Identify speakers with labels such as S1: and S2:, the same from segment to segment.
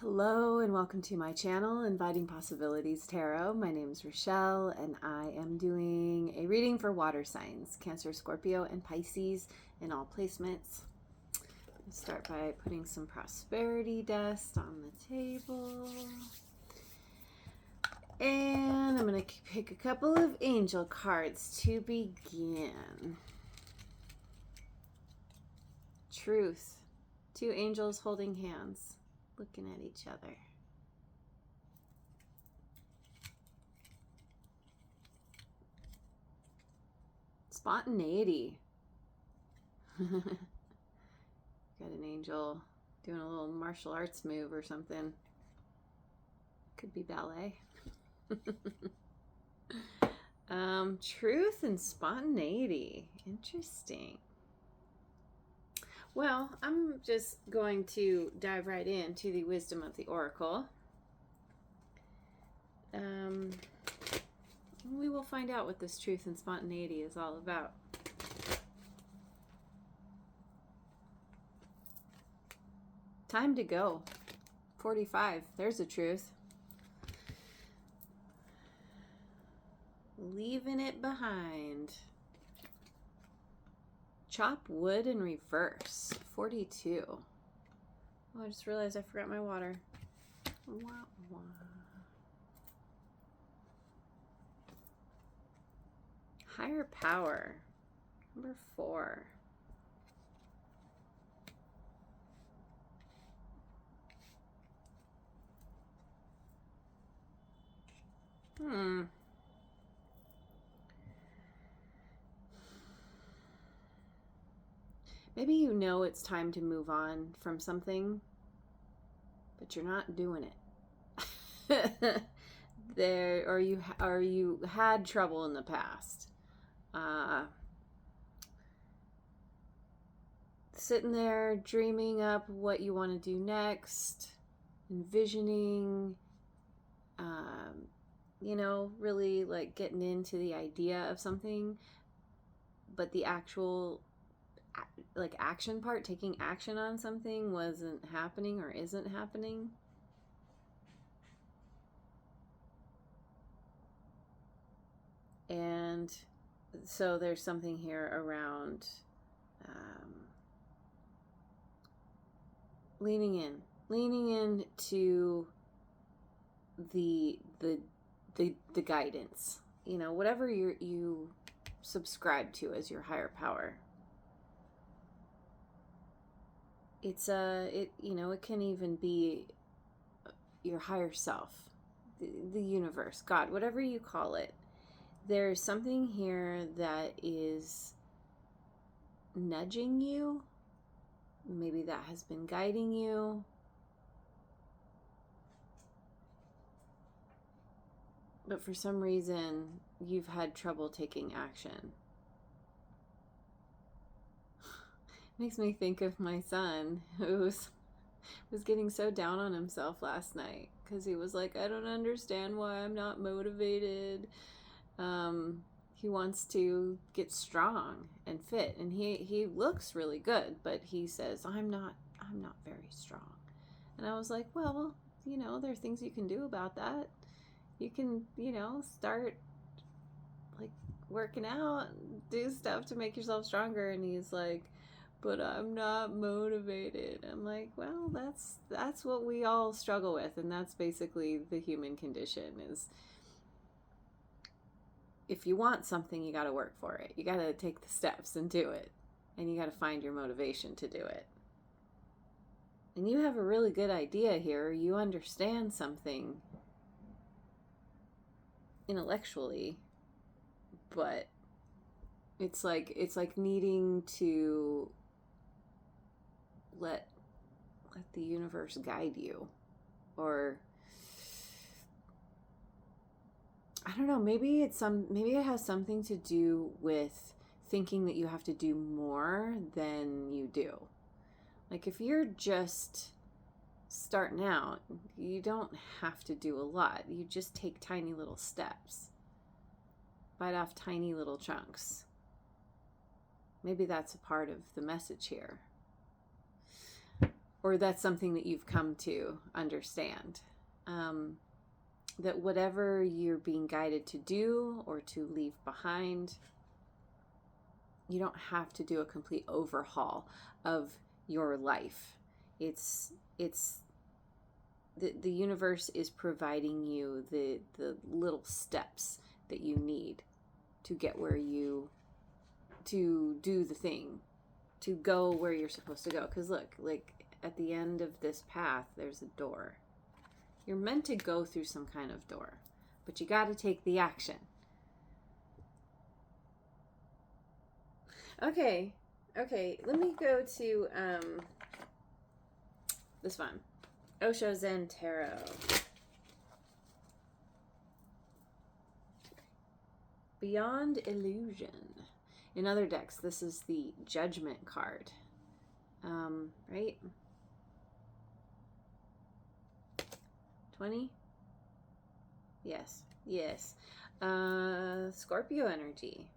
S1: Hello and welcome to my channel, Inviting Possibilities Tarot. My name is Rochelle and I am doing a reading for water signs, Cancer, Scorpio, and Pisces in all placements. I'll start by putting some prosperity dust on the table. And I'm going to pick a couple of angel cards to begin. Truth. Two angels holding hands, looking at each other. Spontaneity. Got an angel doing a little martial arts move or something. Could be ballet. Truth and spontaneity. Interesting. Well, I'm just going to dive right into the wisdom of the oracle. We will find out what this truth and spontaneity is all about. Time to go. 45. There's the truth. Leaving it behind. Chop wood in reverse. 42. Oh, I just realized I forgot my water. Wah, wah. Higher power. Number 4. Maybe you know it's time to move on from something, but you're not doing it. Or you had trouble in the past. Sitting there dreaming up what you want to do next, envisioning, really like getting into the idea of something, but the actual like action part, taking action on something, wasn't happening or isn't happening. And so there's something here around leaning in to the guidance, whatever you subscribe to as your higher power. It can even be your higher self, the universe, God, whatever you call it. There's something here that is nudging you. Maybe that has been guiding you. But for some reason, you've had trouble taking action. Makes me think of my son, who was getting so down on himself last night because he was like, I don't understand why I'm not motivated. He wants to get strong and fit, and he looks really good, but he says, I'm not very strong. And I was like, well, there are things you can do about that. You can, start like working out, do stuff to make yourself stronger. And he's like, but I'm not motivated. I'm like, well, that's what we all struggle with, and that's basically the human condition. Is if you want something, you got to work for it. You got to take the steps and do it, and you got to find your motivation to do it. And you have a really good idea here. You understand something intellectually, but it's like needing to let the universe guide you. Or I don't know, maybe it has something to do with thinking that you have to do more than you do. Like if you're just starting out, you don't have to do a lot. You just take tiny little steps. Bite off tiny little chunks. Maybe that's a part of the message here. or that's something that you've come to understand. That whatever you're being guided to do or to leave behind, you don't have to do a complete overhaul of your life. It's the universe is providing you the little steps that you need to get where you, to do the thing, to go where you're supposed to go. Because look, like at the end of this path, there's a door. You're meant to go through some kind of door, but you got to take the action. Okay, let me go to this one. Osho Zen Tarot. Beyond Illusion. In other decks, this is the Judgment card. Right? 20? Yes. Scorpio energy.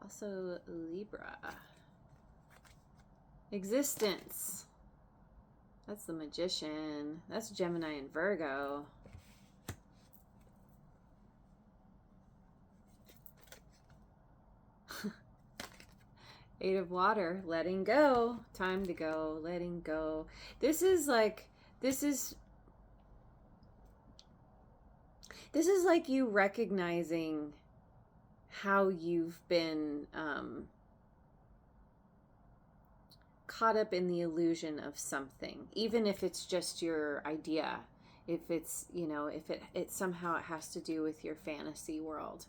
S1: Also Libra. Existence. That's the Magician. That's Gemini and Virgo. Eight of Water. Letting go. Time to go. Letting go. This is like you recognizing how you've been caught up in the illusion of something, even if it's just your idea, if it's, if it somehow it has to do with your fantasy world.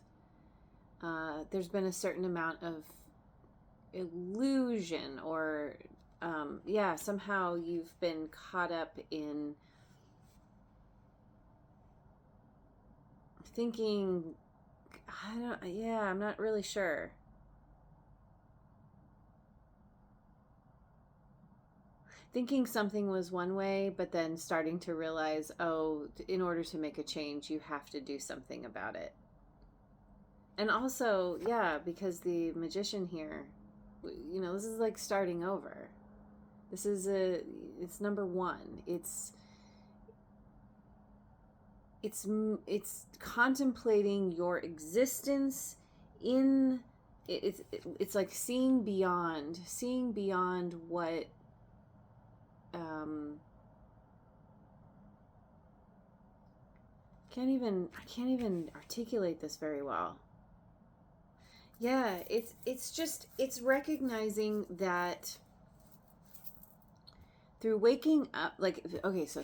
S1: There's been a certain amount of illusion, or somehow you've been caught up in thinking, I'm not really sure. Thinking something was one way, but then starting to realize, in order to make a change, you have to do something about it. And also, because the Magician here, this is like starting over. This is it's number one. It's contemplating your existence in it's like seeing beyond what I can't even articulate this very well. It's recognizing that through waking up,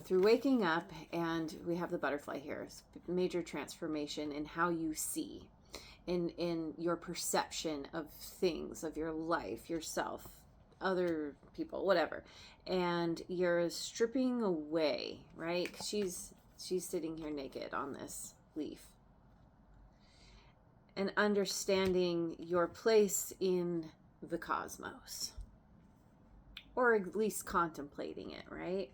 S1: through waking up, and we have the butterfly here, it's major transformation in how you see, in your perception of things, of your life, yourself, other people, whatever. And you're stripping away, right? She's sitting here naked on this leaf. And understanding your place in the cosmos. Or at least contemplating it, right?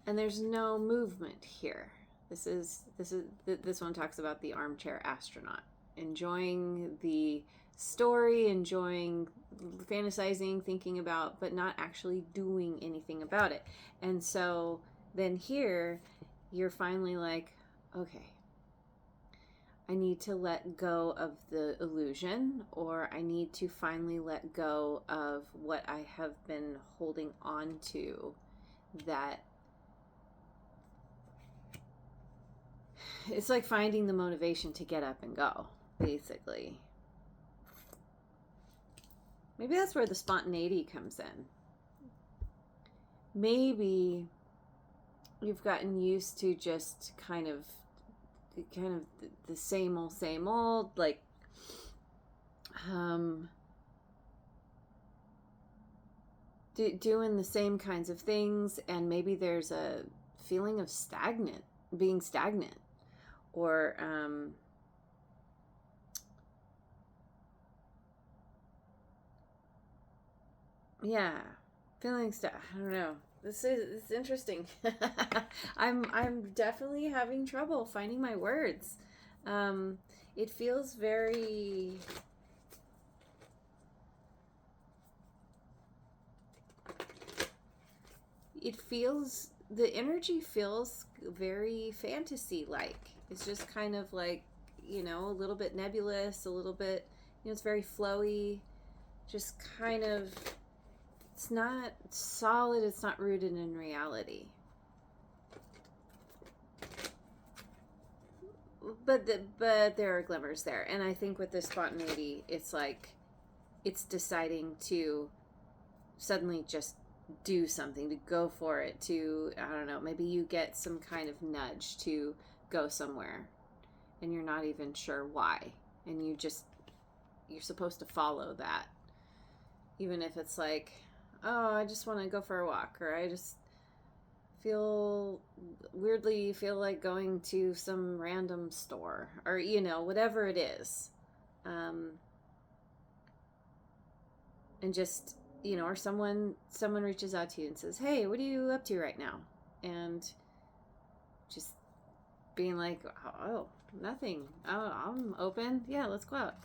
S1: And there's no movement here. This one talks about the armchair astronaut, enjoying the story, enjoying fantasizing, thinking about, but not actually doing anything about it. And so then here you're finally like, okay, I need to let go of the illusion, or I need to finally let go of what I have been holding on to, that it's like finding the motivation to get up and go, basically. Maybe that's where the spontaneity comes in. Maybe you've gotten used to just kind of the same old, like doing the same kinds of things, and maybe there's a feeling of being stagnant, or feeling I don't know. It's interesting. I'm definitely having trouble finding my words. It feels very the energy feels very fantasy-like. It's just kind of like, a little bit nebulous, a little bit, it's very flowy, just kind of, it's not solid, it's not rooted in reality. But there are glimmers there. And I think with this spontaneity, it's like, it's deciding to suddenly just do something, to go for it, to, I don't know, maybe you get some kind of nudge to go somewhere and you're not even sure why. And you're supposed to follow that. Even if it's like, oh, I just want to go for a walk, or I just weirdly feel like going to some random store, or, whatever it is. And just, or someone reaches out to you and says, hey, what are you up to right now? And just being like, oh, nothing. Oh, I'm open. Yeah, let's go out.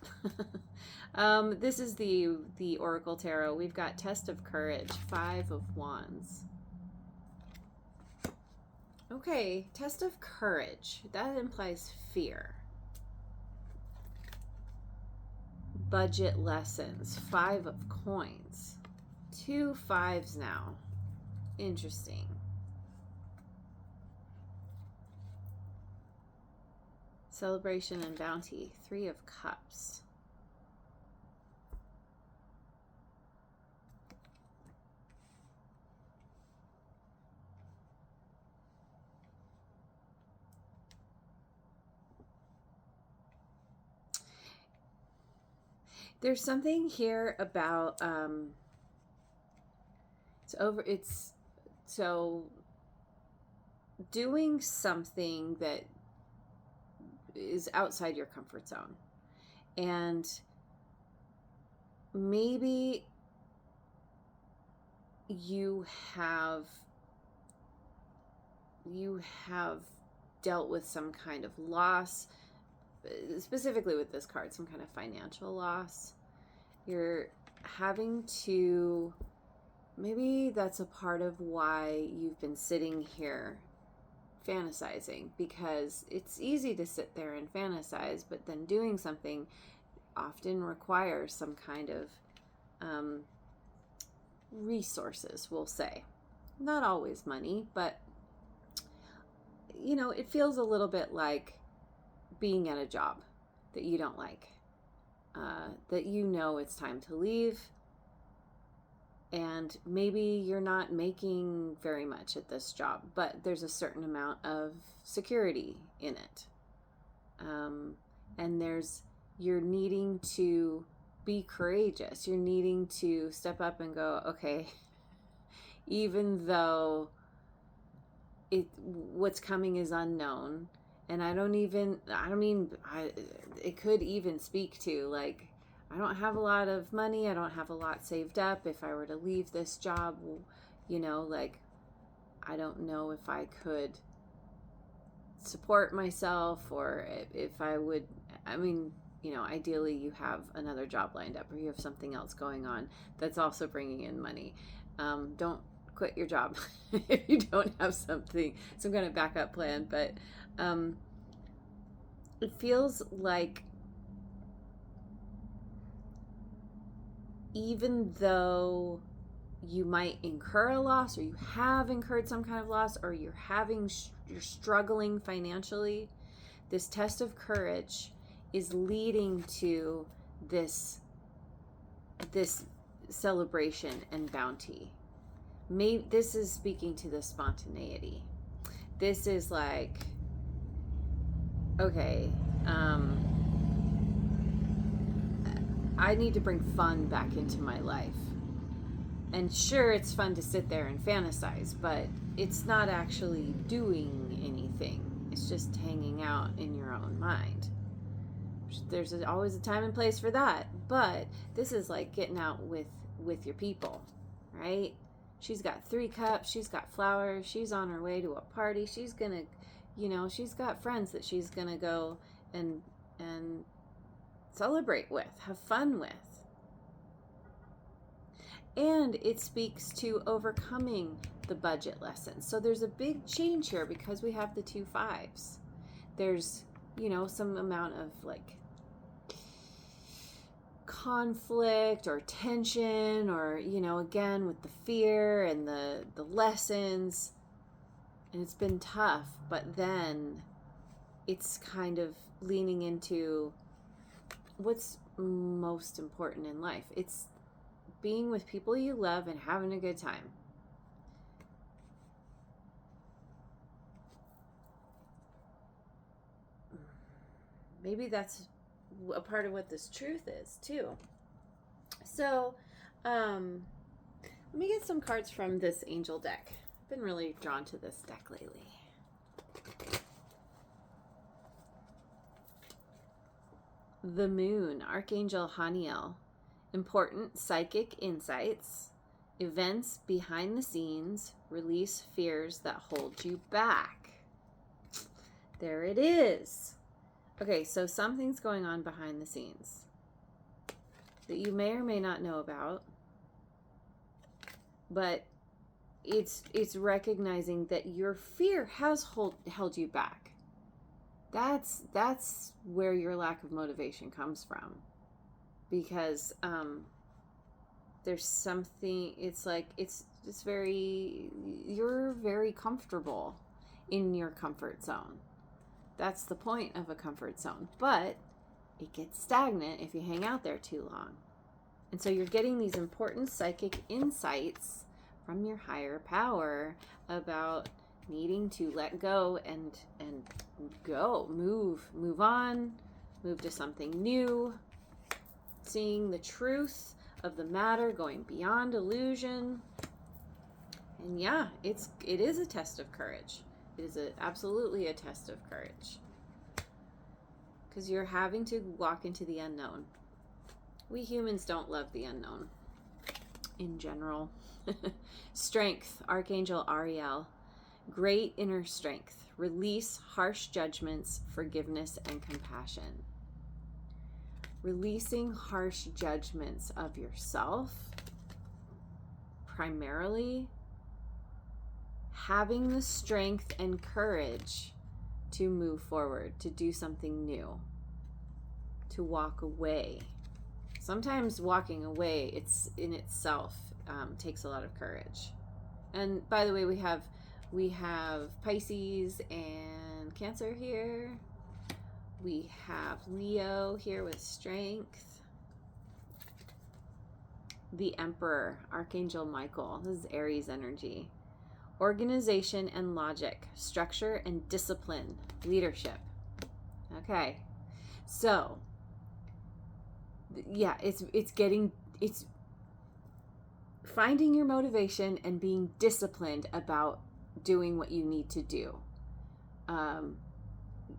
S1: This is the Oracle Tarot. We've got Test of Courage, 5 of Wands. Okay, Test of Courage. That implies fear. Budget lessons, 5 of Coins. 2 5s now. Interesting. Celebration and bounty, 3 of Cups. There's something here about so doing something that is outside your comfort zone, and maybe you have dealt with some kind of loss, specifically with this card, some kind of financial loss. You're having to, maybe that's a part of why you've been sitting here fantasizing, because it's easy to sit there and fantasize, but then doing something often requires some kind of resources, we'll say. Not always money, but it feels a little bit like being at a job that you don't like, that it's time to leave, and maybe you're not making very much at this job, but there's a certain amount of security in it, and you're needing to be courageous. You're needing to step up and go, okay, even though what's coming is unknown. And it could even speak to, like, I don't have a lot of money. I don't have a lot saved up. If I were to leave this job, like, I don't know if I could support myself, or if I would, ideally you have another job lined up, or you have something else going on that's also bringing in money. Don't quit your job if you don't have some kind of backup plan, but it feels like, even though you might incur a loss, or you have incurred some kind of loss, or you're struggling financially, this Test of Courage is leading to this celebration and bounty. Maybe this is speaking to the spontaneity. This is like, okay, I need to bring fun back into my life. And sure, it's fun to sit there and fantasize, but it's not actually doing anything. It's just hanging out in your own mind. There's always a time and place for that, but this is like getting out with your people, right? She's got 3 cups, she's got flowers, she's on her way to a party, she's gonna, she's got friends that she's gonna go and celebrate with, have fun with. And it speaks to overcoming the budget lesson. So there's a big change here because we have the 2 5s. There's, some amount of like conflict or tension, or, again, with the fear and the lessons. And it's been tough, but then it's kind of leaning into what's most important in life. It's being with people you love and having a good time. Maybe that's a part of what this truth is too. So, let me get some cards from this angel deck. I've been really drawn to this deck lately. The Moon, Archangel Haniel. Important psychic insights, events behind the scenes, release fears that hold you back. There it is. Okay, so something's going on behind the scenes that you may or may not know about, but it's recognizing that your fear has held you back. That's where your lack of motivation comes from. Because there's something, it's like, you're very comfortable in your comfort zone. That's the point of a comfort zone. But it gets stagnant if you hang out there too long. And so you're getting these important psychic insights from your higher power about needing to let go and go, move on, move to something new. Seeing the truth of the matter, going beyond illusion. And yeah, it is a test of courage. It is absolutely a test of courage. Because you're having to walk into the unknown. We humans don't love the unknown in general. Strength, Archangel Ariel. Great inner strength. Release harsh judgments, forgiveness, and compassion. Releasing harsh judgments of yourself, primarily. Having the strength and courage to move forward, to do something new, to walk away. Sometimes walking away, it's in itself takes a lot of courage. And by the way, we have Pisces and Cancer here. We have Leo here with strength. The Emperor, Archangel Michael. This is Aries energy. Organization and logic, structure and discipline, leadership. Okay. So, yeah, it's finding your motivation and being disciplined about doing what you need to do.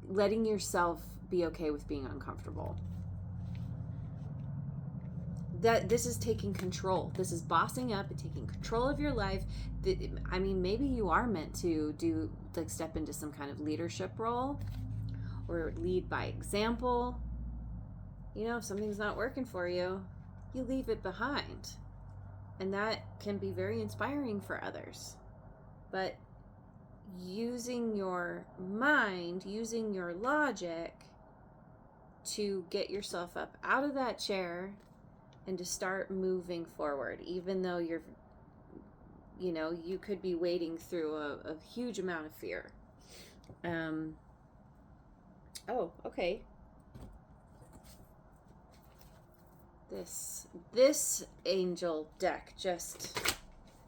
S1: Letting yourself be okay with being uncomfortable. That this is taking control. This is bossing up and taking control of your life. I mean, maybe you are meant to step into some kind of leadership role or lead by example. If something's not working for you, you leave it behind. And that can be very inspiring for others. But using your mind, using your logic to get yourself up out of that chair and to start moving forward, even though you could be wading through a huge amount of fear. Oh, okay. This angel deck just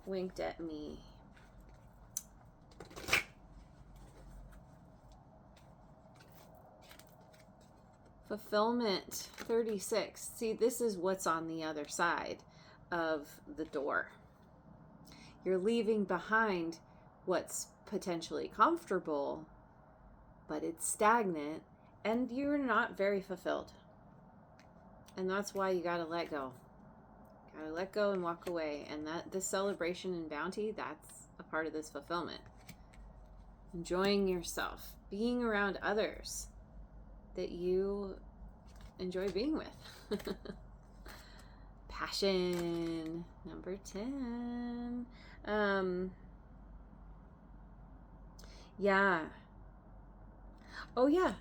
S1: winked at me. Fulfillment 36. See, this is what's on the other side of the door. You're leaving behind what's potentially comfortable, but it's stagnant, and you're not very fulfilled. And that's why you gotta let go. Gotta let go and walk away. And this celebration and bounty, that's a part of this fulfillment. Enjoying yourself, being around others that you enjoy being with. Passion, number 10. Yeah. Oh, yeah.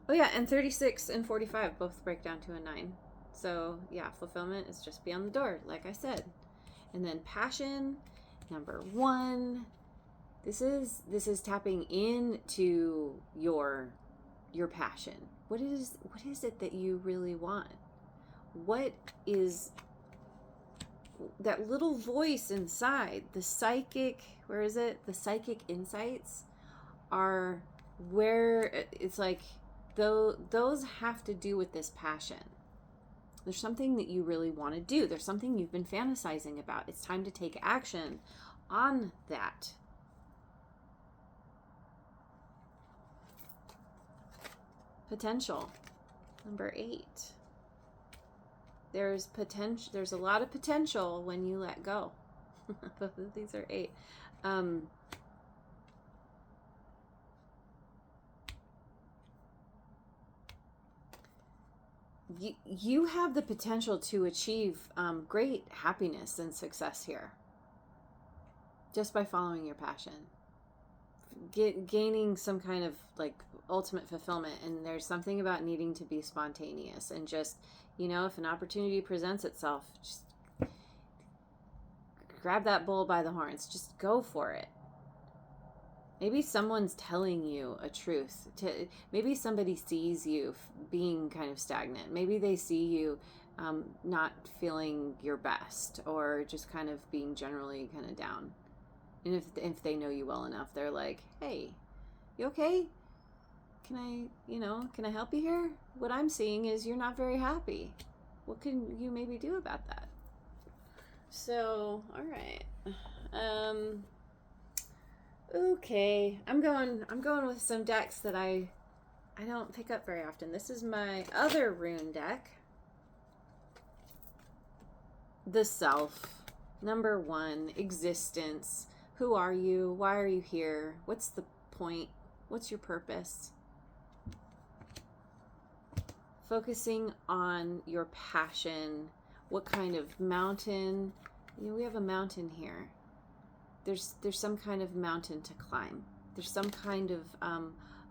S1: Oh, yeah. And 36 and 45 both break down to a 9. So, yeah, fulfillment is just beyond the door, like I said. And then passion, number 1. This is tapping into your passion. What is it that you really want? What is that little voice inside? The psychic, where is it? The psychic insights are where it's like those have to do with this passion. There's something that you really want to do. There's something you've been fantasizing about. It's time to take action on that. Potential, number 8. There's potential. There's a lot of potential when you let go. Both of these are 8. You have the potential to achieve great happiness and success here just by following your passion, gaining some kind of like ultimate fulfillment. And there's something about needing to be spontaneous and just, if an opportunity presents itself, just grab that bull by the horns, just go for it. Maybe someone's telling you a truth. Maybe somebody sees you being kind of stagnant. Maybe they see you not feeling your best, or just kind of being generally kind of down. And if they know you well enough, they're like, "Hey, you okay? Can I help you here? What I'm seeing is you're not very happy. What can you maybe do about that?" So, all right. Okay, I'm going with some decks that I don't pick up very often. This is my other rune deck. The Self, number 1, existence. Who are you? Why are you here? What's the point? What's your purpose? Focusing on your passion. What kind of mountain? We have a mountain here. There's some kind of mountain to climb. There's some kind of,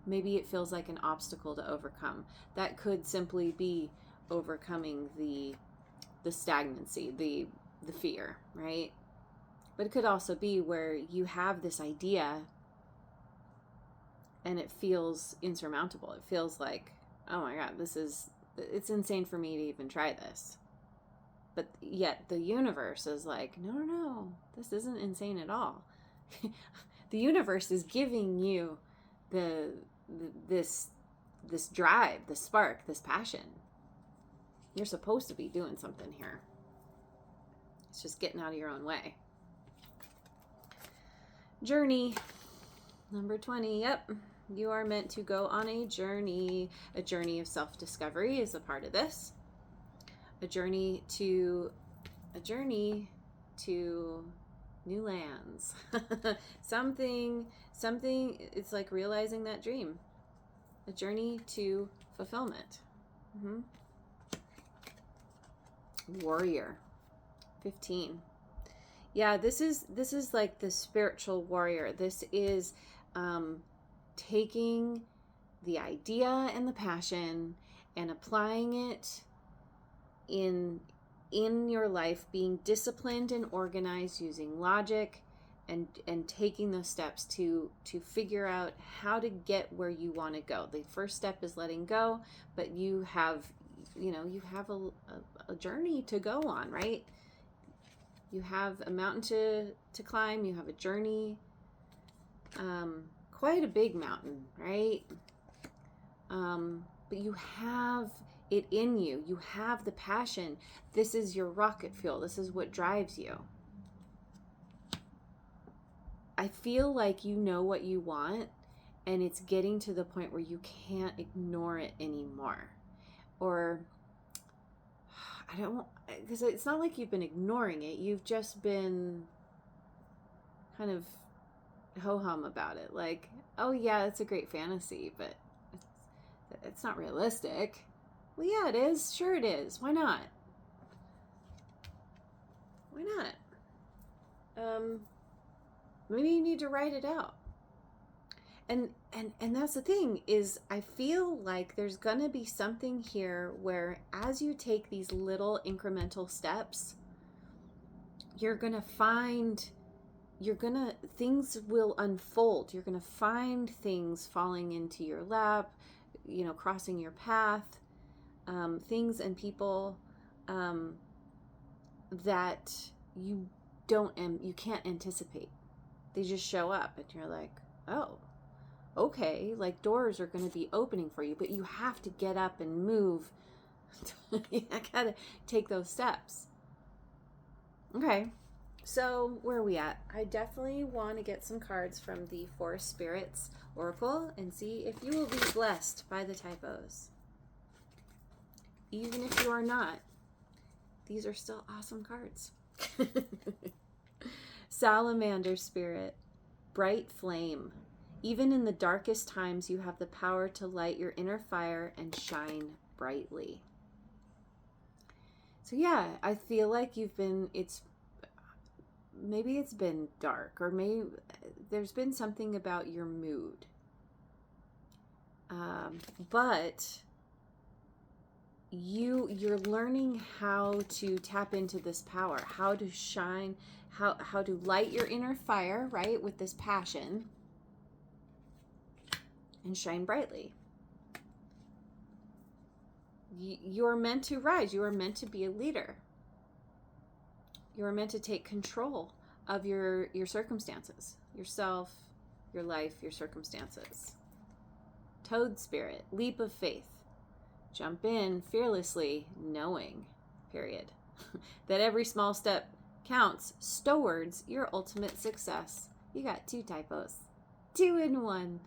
S1: maybe it feels like an obstacle to overcome. That could simply be overcoming the stagnancy, the fear, right? But it could also be where you have this idea and it feels insurmountable. It feels like, oh my God, it's insane for me to even try this. But yet the universe is like, no, this isn't insane at all. The universe is giving you this drive, this spark, this passion. You're supposed to be doing something here. It's just getting out of your own way. Journey, number 20. Yep, you are meant to go on a journey. A journey of self-discovery is a part of this. A journey to new lands. something, it's like realizing that dream. A journey to fulfillment. Warrior, 15. Yeah, this is like the spiritual warrior. This is taking the idea and the passion and applying it in your life, being disciplined and organized, using logic, and taking those steps to figure out how to get where you want to go. The first step is letting go, but you have a journey to go on, right? You have a mountain to climb, you have a journey, quite a big mountain, right? But you have it in you. You have the passion. This is your rocket fuel. This is what drives you. I feel like you know what you want, and it's getting to the point where you can't ignore it anymore. Or, I don't, because it's not like you've been ignoring it. You've just been kind of ho-hum about it. Like, oh yeah, it's a great fantasy, but it's not realistic. Well, yeah, it is. Sure it is. Why not? Why not? Maybe you need to write it out. And that's the thing, is I feel like there's gonna be something here where as you take these little incremental steps, things will unfold. You're gonna find things falling into your lap, crossing your path, things and people that you can't anticipate. They just show up and you're like, oh, okay, like doors are going to be opening for you, but you have to get up and move. I gotta take those steps. Okay, so where are we at? I definitely want to get some cards from the Forest Spirits Oracle and see if you will be blessed by the typos. Even if you are not, these are still awesome cards. Salamander Spirit, bright flame. Even in the darkest times, you have the power to light your inner fire and shine brightly. So yeah, I feel like maybe it's been dark, or maybe there's been something about your mood. But you're learning how to tap into this power, how to shine, how to light your inner fire, right, with this passion, and shine brightly. You're meant to rise. You are meant to be a leader. You are meant to take control of your circumstances, yourself, your life, your circumstances. Toad Spirit, leap of faith. Jump in fearlessly, knowing, period, that every small step counts towards your ultimate success. You got 2 typos. 2 in 1.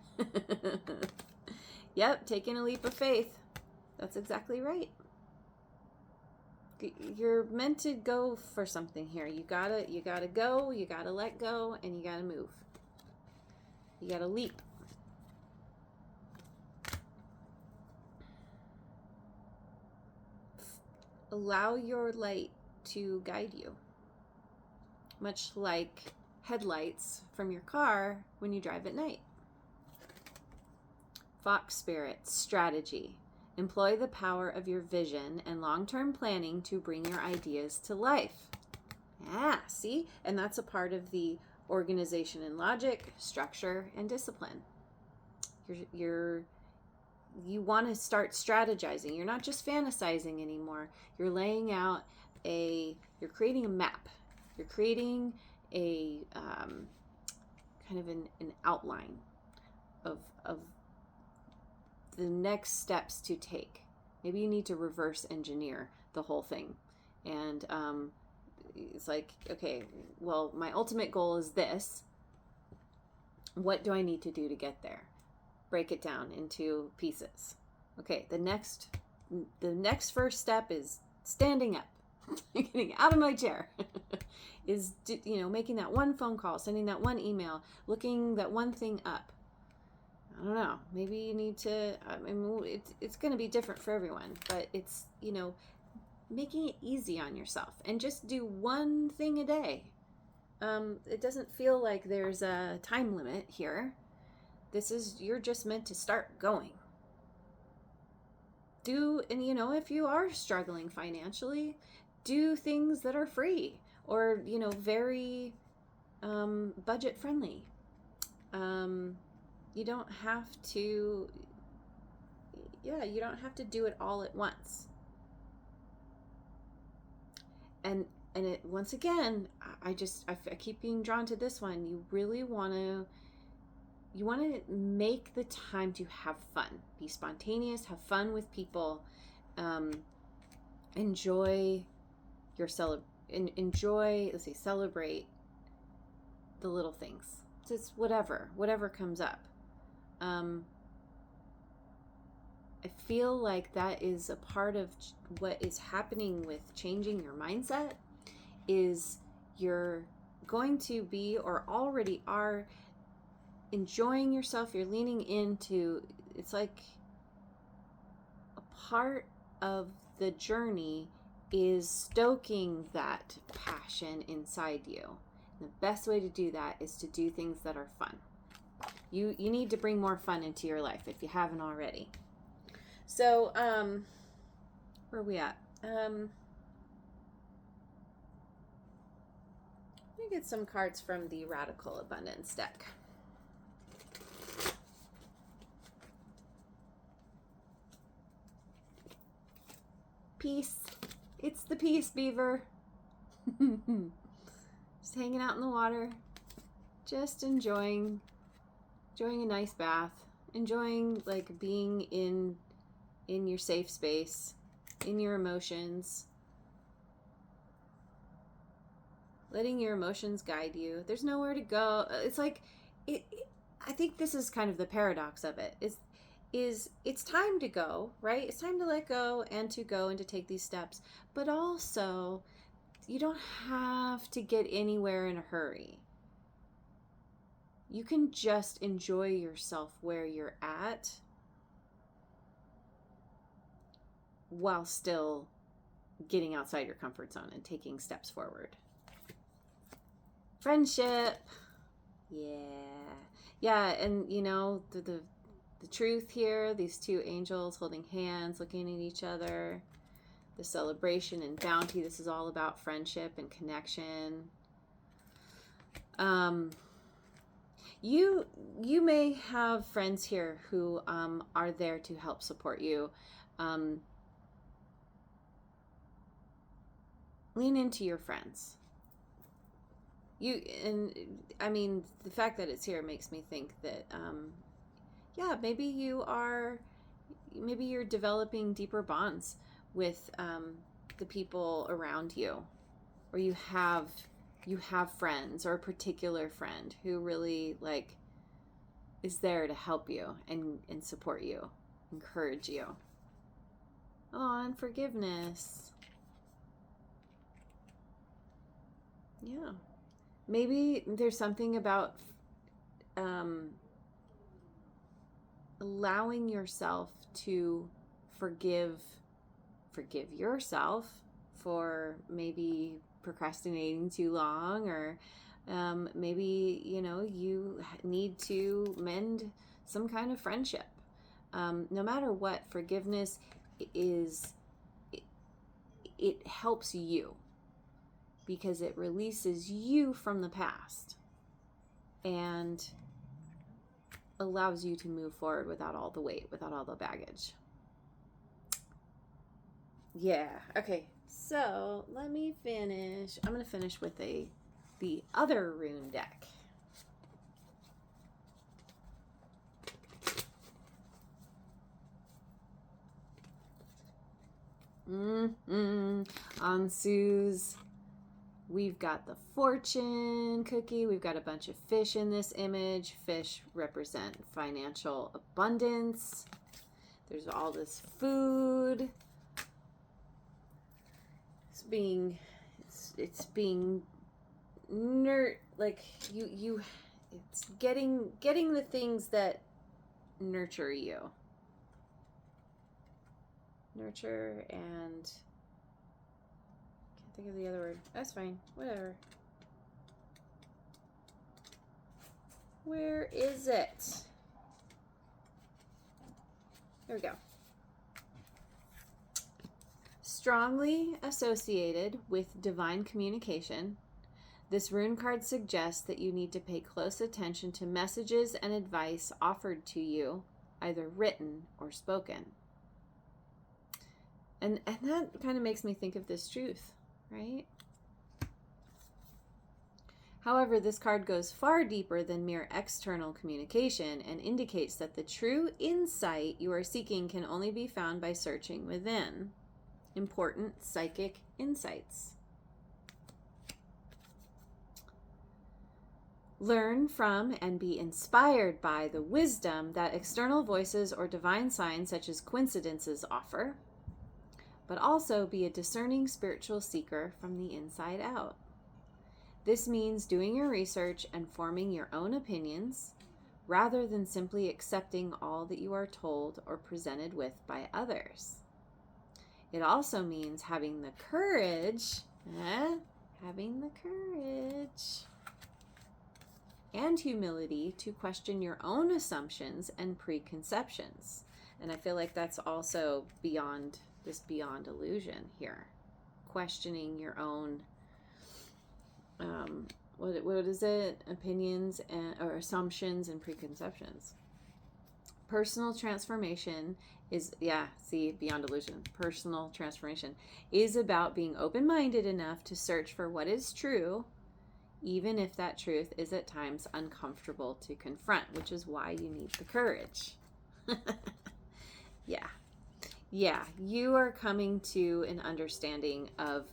S1: Yep, taking a leap of faith. That's exactly right. You're meant to go for something here. You gotta go, you gotta let go, and you gotta move. You gotta leap. Allow your light to guide you. Much like headlights from your car when you drive at night. Fox Spirit, strategy. Employ the power of your vision and long-term planning to bring your ideas to life. Yeah, see? And that's a part of the organization and logic, structure, and discipline. You want to start strategizing. You're not just fantasizing anymore. You're laying out you're creating a map. You're creating a kind of an outline of the next steps to take. Maybe you need to reverse engineer the whole thing. And it's like, okay, well, my ultimate goal is this. What do I need to do to get there? Break it down into pieces. Okay, the next first step is standing up, getting out of my chair, is making that one phone call, sending that one email, looking that one thing up. I don't know. Maybe you need to. It's going to be different for everyone, but it's making it easy on yourself and just do one thing a day. It doesn't feel like there's a time limit here. You're just meant to start going. If you are struggling financially, do things that are free or, very budget friendly. You don't have to do it all at once. And it, once again, I keep being drawn to this one. You really want to make the time to have fun, be spontaneous, have fun with people, enjoy celebrate the little things. Just whatever comes up. I feel like that is a part of what is happening with changing your mindset. Is you're going to be, or already are, enjoying yourself. You're leaning into, it's like a part of the journey is stoking that passion inside you. And the best way to do that is to do things that are fun. You need to bring more fun into your life if you haven't already. So, where are we at? Let me get some cards from the Radical Abundance deck. Peace. It's the peace beaver. Just hanging out in the water. Just enjoying a nice bath. Enjoying like being in your safe space, in your emotions. Letting your emotions guide you. There's nowhere to go. It's like I think this is kind of the paradox of it. Is it's time to go, right? It's time to let go and to take these steps. But also, you don't have to get anywhere in a hurry. You can just enjoy yourself where you're at while still getting outside your comfort zone and taking steps forward. Friendship. Yeah, and you know, the truth here, these two angels holding hands, looking at each other, the celebration and bounty. This is all about friendship and connection. You may have friends here who are there to help support you. Lean into your friends. I mean, the fact that it's here makes me think that maybe you're developing deeper bonds with the people around you, or you have friends, or a particular friend who really like is there to help you and support you, encourage you. Oh, and forgiveness. Yeah. Maybe there's something about allowing yourself to forgive yourself for maybe procrastinating too long, or maybe you need to mend some kind of friendship. No matter what, forgiveness it helps you, because it releases you from the past and allows you to move forward without all the weight, without all the baggage. Yeah, okay. So let me finish. I'm going to finish with the other rune deck. Ansu's. We've got the fortune cookie. We've got a bunch of fish in this image. Fish represent financial abundance. There's all this food. It's being it's getting the things that nurture you. Nurture and think of the other word. That's fine. Whatever. Where is it? There we go. Strongly associated with divine communication, this rune card suggests that you need to pay close attention to messages and advice offered to you, either written or spoken. And that kind of makes me think of this truth, right? However, this card goes far deeper than mere external communication and indicates that the true insight you are seeking can only be found by searching within. Important psychic insights. Learn from and be inspired by the wisdom that external voices or divine signs such as coincidences offer, but also be a discerning spiritual seeker from the inside out. This means doing your research and forming your own opinions, rather than simply accepting all that you are told or presented with by others. It also means having the courage, having the courage and humility to question your own assumptions and preconceptions. And I feel like that's also beyond illusion here. Questioning your own, what is it? Opinions or assumptions and preconceptions. Personal transformation is, beyond illusion. Personal transformation is about being open-minded enough to search for what is true, even if that truth is at times uncomfortable to confront, which is why you need the courage. Yeah, you are coming to an understanding of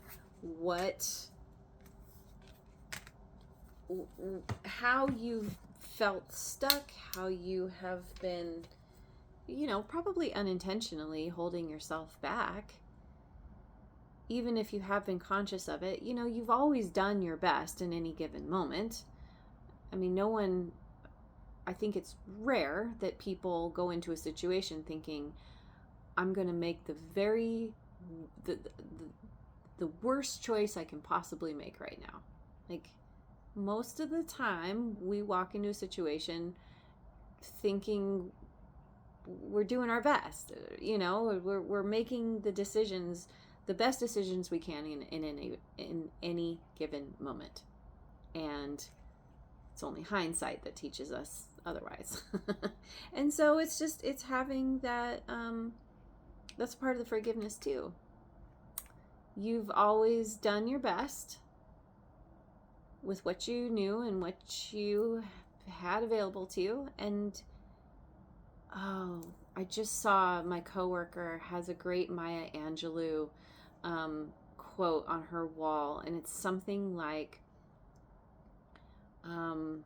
S1: how you've felt stuck, how you have been, probably unintentionally holding yourself back. Even if you have been conscious of it, you've always done your best in any given moment. I mean, I think it's rare that people go into a situation thinking, I'm going to make the worst choice I can possibly make right now. Like, most of the time we walk into a situation thinking we're doing our best, we're making the best decisions we can in any given moment. And it's only hindsight that teaches us otherwise. And so it's having that, that's part of the forgiveness too. You've always done your best with what you knew and what you had available to you. And I just saw my coworker has a great Maya Angelou quote on her wall, and it's something like, I'm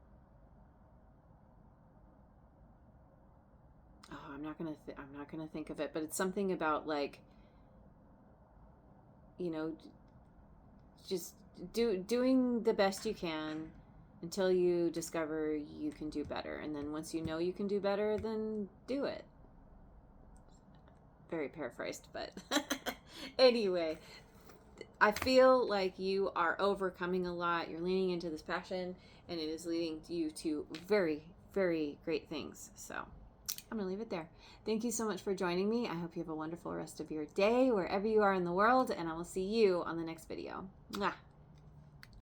S1: not gonna think of it, but it's something about like, just doing the best you can until you discover you can do better. And then once you know you can do better, then do it. Very paraphrased, but anyway, I feel like you are overcoming a lot. You're leaning into this passion, and it is leading you to very, very great things. So I'm going to leave it there. Thank you so much for joining me. I hope you have a wonderful rest of your day, wherever you are in the world, and I will see you on the next video. Mwah.